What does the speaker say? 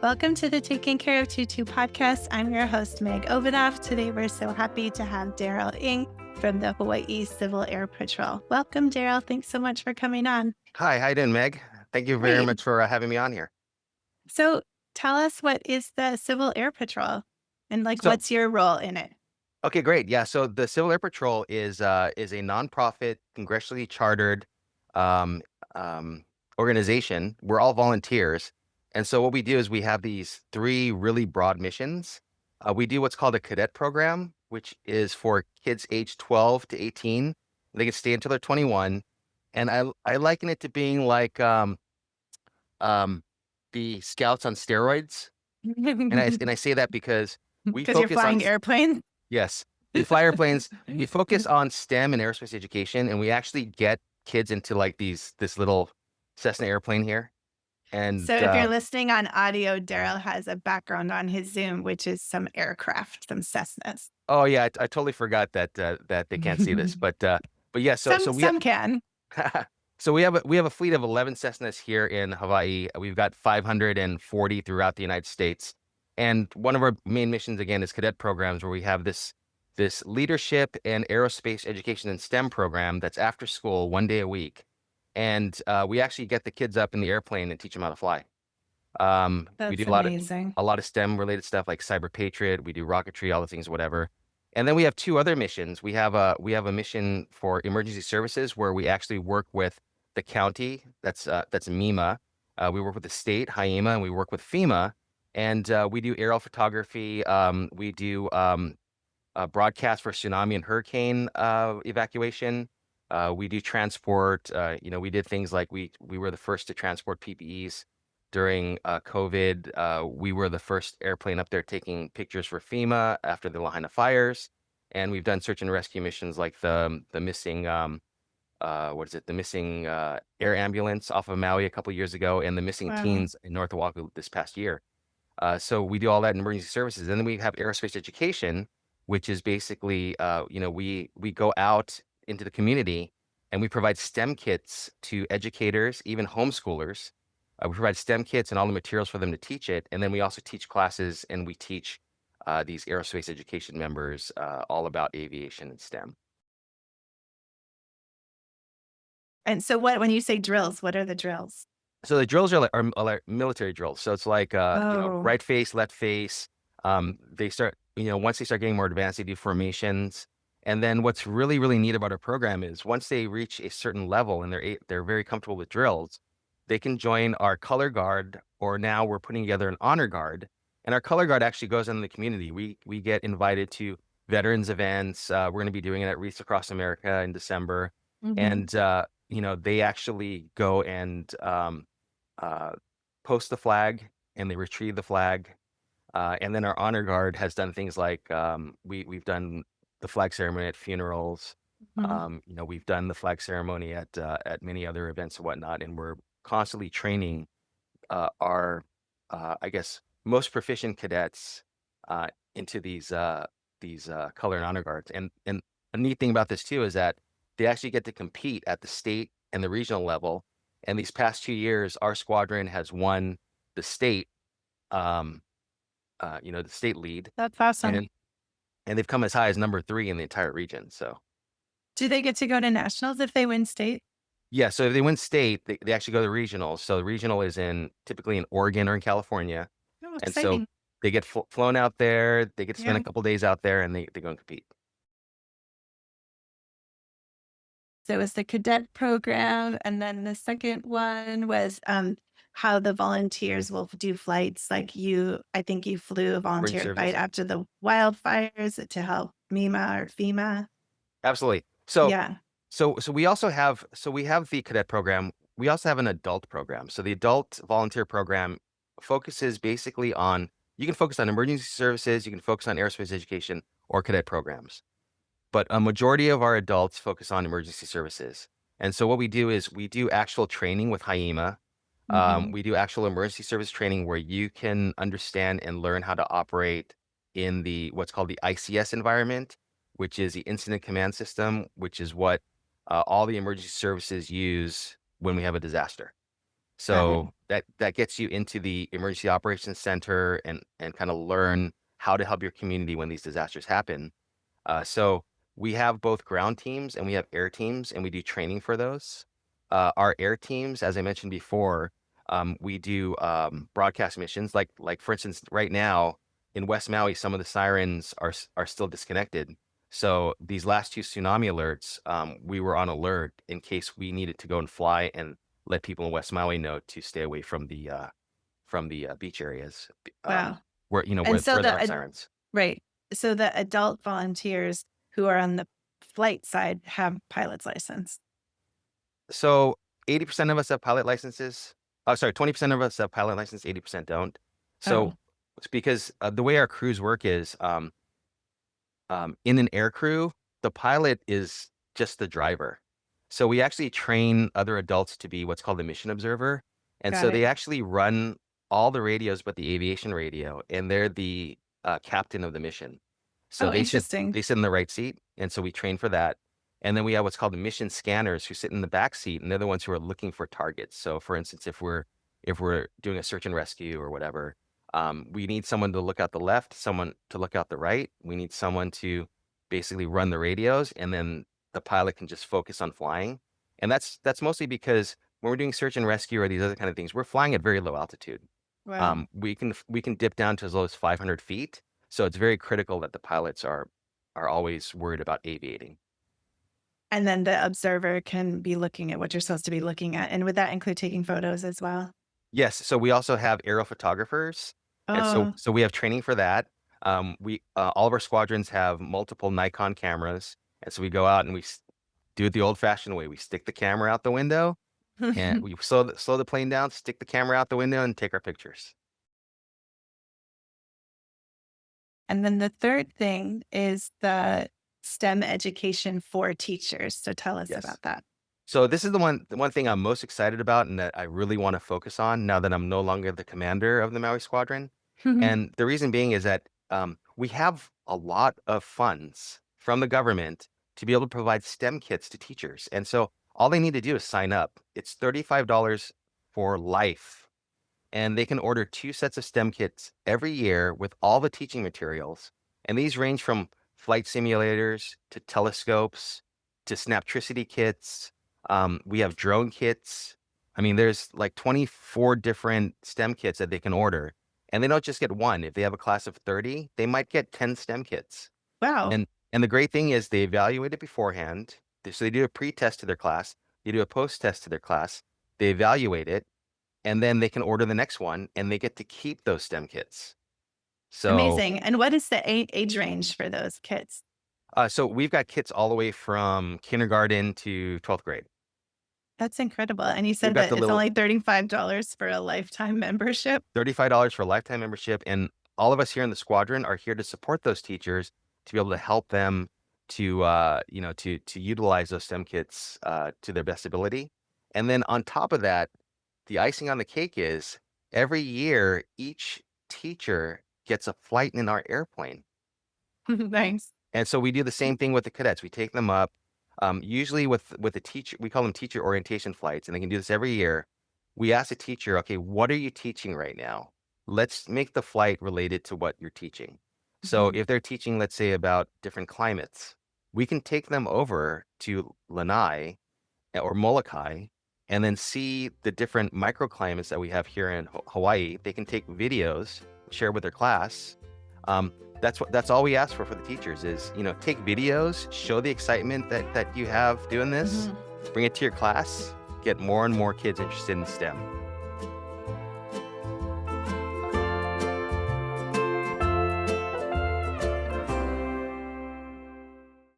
Welcome to the Taking Care of Tutu podcast. I'm your host, Meg Ovenoff. Today, we're so happy to have Darryl Ng from the Hawaii Civil Air Patrol. Welcome, Darryl. Thanks so much for coming on. Hi, how you doing, Meg? Thank you very Great. much for having me on here. So tell us, what is the Civil Air Patrol and So, what's your role in it? okay, great. Yeah, so the Civil Air Patrol is a nonprofit, congressionally chartered um, organization. We're all volunteers, and so what we do is we have these three really broad missions. We do what's called a cadet program, which is for kids aged 12 to 18. They can stay until they're 21, and I liken it to being like um, the Scouts on steroids. And I say that because we Because you're focus on flying airplanes? yes, we fly airplanes. We focus on STEM and aerospace education, and we actually get kids into like this little Cessna airplane here. And So if you're listening on audio, Darryl has a background on his Zoom, which is some aircraft, some Cessnas. oh yeah, I totally forgot that that they can't see this, but yeah, so we Some can. so we have a fleet of 11 Cessnas here in Hawaii. We've got 540 throughout the United States. And one of our main missions, again, is cadet programs, where we have this leadership and aerospace education and STEM program that's after school 1 day a week. And we actually get the kids up in the airplane and teach them how to fly. We do That's amazing. a lot of STEM related stuff like Cyber Patriot. We do rocketry, all the things, whatever. And then we have two other missions. We have a mission for emergency services where we actually work with the county. That's MEMA. We work with the state, HIEMA, and we work with FEMA. And we do aerial photography. We do broadcast for tsunami and hurricane evacuation. We do transport. We did things like we were the first to transport PPEs during COVID. We were the first airplane up there taking pictures for FEMA after the Lahaina fires. And we've done search and rescue missions like the missing the missing air ambulance off of Maui a couple of years ago, and the missing Wow. teens in North Oahu this past year. So we do all that in emergency services. And then we have aerospace education, which is basically, we go out into the community and we provide STEM kits to educators, even homeschoolers. We provide STEM kits and all the materials for them to teach it. And then we also teach classes, and we teach these aerospace education members all about aviation and STEM. And so when you say drills, what are the drills? So the drills are like military drills. So it's like, Oh, right face, left face. They start, once they start getting more advanced, they do formations. And then what's really, really neat about our program is once they reach a certain level and they're very comfortable with drills, they can join our color guard, or now we're putting together an honor guard. And our color guard actually goes in the community. We get invited to veterans events. We're going to be doing it at Wreaths Across America in December. mhm. And, they actually go and uh, post the flag, and they retrieve the flag. And then our honor guard has done things like we've done the flag ceremony at funerals. Mhm. We've done the flag ceremony at many other events and whatnot, and we're constantly training our I guess most proficient cadets into these color and honor guards. And a neat thing about this too is that they actually get to compete at the state and the regional level. And these past 2 years, our squadron has won the state, um, the state lead, That's awesome. and they've come as high as number 3 in the entire region. So Do they get to go to nationals if they win state? yeah, so if they win state, they actually go to regionals. So the regional is typically in Oregon or in California, Oh, and so exciting. they get flown out there. They get to spend Yeah. a couple days out there, and they go and compete. So it was the cadet program. And then the second one was how the volunteers will do flights. Like I think you flew a Emergency volunteer flight services, after the wildfires to help MEMA or FEMA. absolutely. So Yeah. we have the cadet program. We also have an adult program. So the adult volunteer program focuses basically on, you can focus on emergency services, you can focus on aerospace education or cadet programs. But a majority of our adults focus on emergency services. And so what we do is we do actual training with HIEMA. Hmm. We do actual emergency service training where you can understand and learn how to operate in the what's called the ICS environment, which is the incident command system, which is what all the emergency services use when we have a disaster. Got it. So that gets you into the emergency operations center and kind of learn how to help your community when these disasters happen. So we have both ground teams and we have air teams, and we do training for those. Our air teams, as I mentioned before, we do broadcast missions. Like for instance, right now in West Maui, some of the sirens are still disconnected. So these last two tsunami alerts, we were on alert in case we needed to go and fly and let people in West Maui know to stay away from the beach areas, Wow. where And so where there aren't the sirens. right. So the adult volunteers who are on the flight side have pilot's license. So 80% of us have pilot licenses. Oh, sorry, 20% of us have pilot license, 80% don't. So Oh, it's because the way our crews work is in an air crew, the pilot is just the driver. So we actually train other adults to be what's called a mission observer. And got so it. they actually run all the radios but the aviation radio, and they're the captain of the mission. So Oh, interesting. they sit in the right seat, and so we train for that. And then we have what's called the mission scanners who sit in the back seat, and they're the ones who are looking for targets. So for instance, if we're doing a search and rescue or whatever, we need someone to look out the left, someone to look out the right. We need someone to basically run the radios, and then the pilot can just focus on flying. And that's mostly because when we're doing search and rescue or these other kind of things, we're flying at very low altitude. Wow. We can dip down to as low as 500 feet. So it's very critical that the pilots are always worried about aviating. And then the observer can be looking at what you're supposed to be looking at. And would that include taking photos as well? Yes, so we also have aerial photographers, and so Oh, so we have training for that. We all of our squadrons have multiple Nikon cameras, and so we go out and do it the old-fashioned way. We stick the camera out the window, and we slow the plane down, stick the camera out the window, and take our pictures. and then the third thing is the STEM education for teachers. So tell us Yes. about that. So this is the one thing I'm most excited about and that I really want to focus on now that I'm no longer the commander of the Maui Squadron. And the reason being is that we have a lot of funds from the government to be able to provide STEM kits to teachers. And so all they need to do is sign up. It's $35 for life, and they can order 2 sets of STEM kits every year with all the teaching materials. And these range from flight simulators to telescopes to Snaptricity kits. We have drone kits. I mean, there's like 24 different STEM kits that they can order. And they don't just get one. If they have a class of 30, they might get 10 STEM kits. Wow. And the great thing is they evaluate it beforehand. So they do a pre-test to their class, they do a post-test to their class, they evaluate it, and then they can order the next one and they get to keep those STEM kits. So, Amazing. And what is the age range for those kids? so we've got kits all the way from kindergarten to 12th grade. That's incredible. And you We've said got that the it's little only $35 for a lifetime membership. $35 for a lifetime membership. And all of us here in the squadron are here to support those teachers to be able to help them to, to utilize those STEM kits to their best ability. And then on top of that, the icing on the cake is every year, each teacher gets a flight in our airplane. Nice. And so we do the same thing with the cadets. We take them up, usually with the teacher. We call them teacher orientation flights, and they can do this every year. We ask the teacher, okay, what are you teaching right now? Let's make the flight related to what you're teaching. So Mhm. if they're teaching, let's say, about different climates, we can take them over to Lanai or Molokai and then see the different microclimates that we have here in Hawaii. They can take videos, share with their class. Um, that's all we ask for the teachers is, take videos, show the excitement that you have doing this, Mhm. bring it to your class, get more and more kids interested in STEM.